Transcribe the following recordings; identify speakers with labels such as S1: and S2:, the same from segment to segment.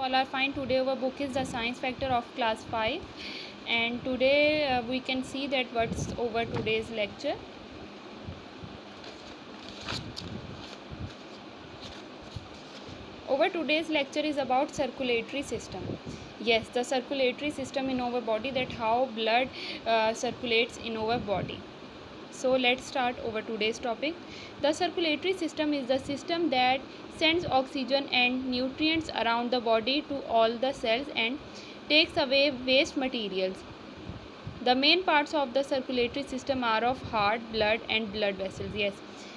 S1: all are fine. Today our book is the science factor of class 5, and today we can see that what's over today's lecture. Over today's lecture is about circulatory system. Yes, the circulatory system in our body, that how blood circulates in our body. So let's start over today's topic. The circulatory system is the system that sends oxygen and nutrients around the body to all the cells and takes away waste materials. The main parts of the circulatory system are of heart, blood and blood vessels. Yes,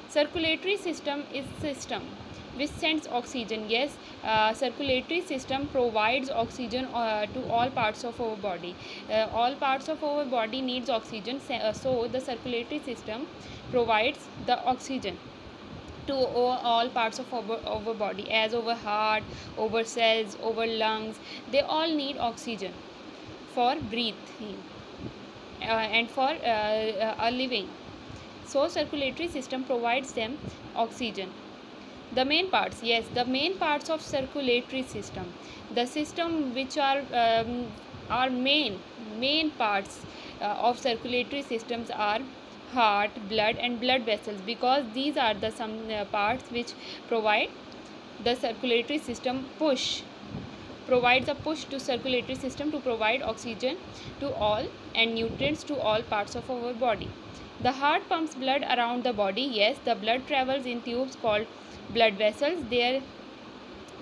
S1: circulatory system is system which sends oxygen. Yes, circulatory system provides oxygen to all parts of our body. All parts of our body needs oxygen, so the circulatory system provides the oxygen to all parts of our body, as our heart, our cells, our lungs. They all need oxygen for breathing and for a living. So circulatory system provides them oxygen. The main parts, yes, the main parts of circulatory system, the system which are main parts of circulatory systems are heart, blood and blood vessels, because these are the some parts which provide the circulatory system provides a push to circulatory system to provide oxygen to all and nutrients to all parts of our body. The heart pumps blood around the body. Yes, the blood travels in tubes called blood vessels. There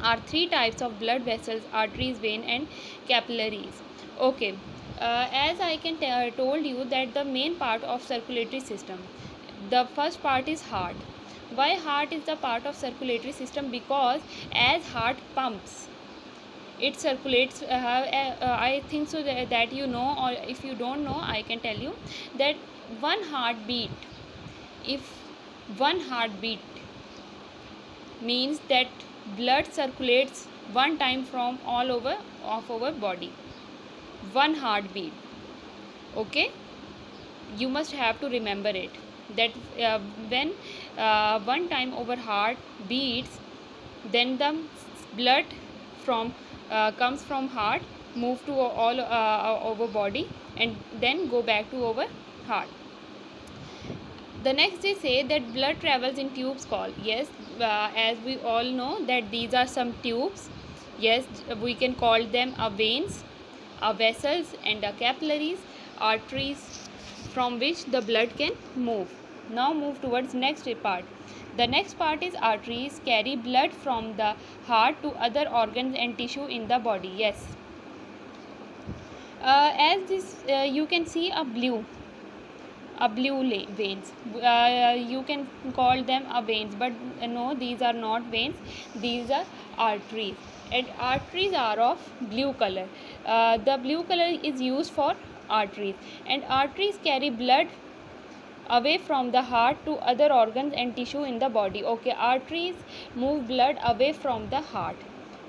S1: are three types of blood vessels: arteries, vein and capillaries. Okay, as I can told you that the main part of circulatory system, the first part is heart. Why heart is the part of circulatory system? Because as heart pumps, it circulates. I think so that you know, or if you don't know, I can tell you that one heartbeat, if one heartbeat means that blood circulates one time from all over of our body. One heartbeat. Okay, you must have to remember it, that when one time our heart beats, then the blood from comes from heart, move to all our body and then go back to our heart. The next they say that blood travels in tubes called, yes, as we all know that these are some tubes. Yes, we can call them a veins, a vessels and a capillaries, arteries, from which the blood can move. Now move towards next part. The next part is arteries carry blood from the heart to other organs and tissue in the body. Yes, as this you can see a blue veins. You can call them a veins, but no, these are not veins, these are arteries, and arteries are of blue color. The blue color is used for arteries, and arteries carry blood away from the heart to other organs and tissue in the body. Okay, arteries move blood away from the heart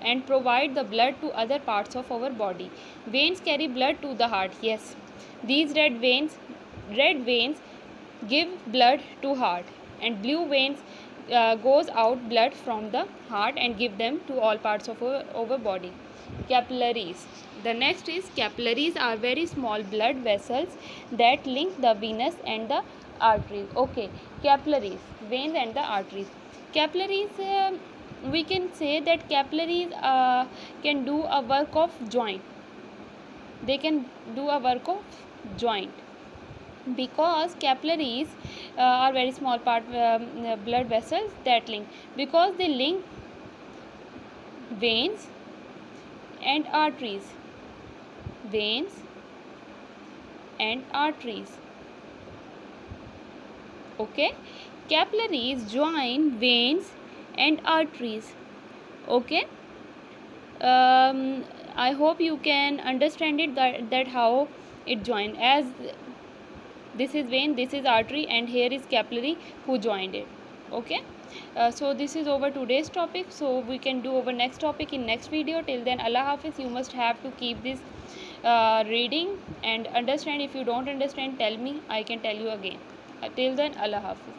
S1: and provide the blood to other parts of our body. Veins carry blood to the heart. Yes, these red veins give blood to heart, and blue veins goes out blood from the heart and give them to all parts of our body. Capillaries. The next is capillaries are very small blood vessels that link the venous and the arteries. Okay, capillaries, veins and the arteries. Capillaries, we can say that capillaries can do a work of joint. They can do a work of joint, because capillaries are very small part blood vessels that link, because they link veins and arteries, veins and arteries. Okay, capillaries join veins and arteries. Okay, I hope you can understand it, that how it join, as this is vein, this is artery, and here is capillary who joined it. Okay, so this is over today's topic, so we can do our next topic in next video. Till then, Allah Hafiz. You must have to keep this reading and understand. If you don't understand, tell me, I can tell you again. Till then, Allah Hafiz.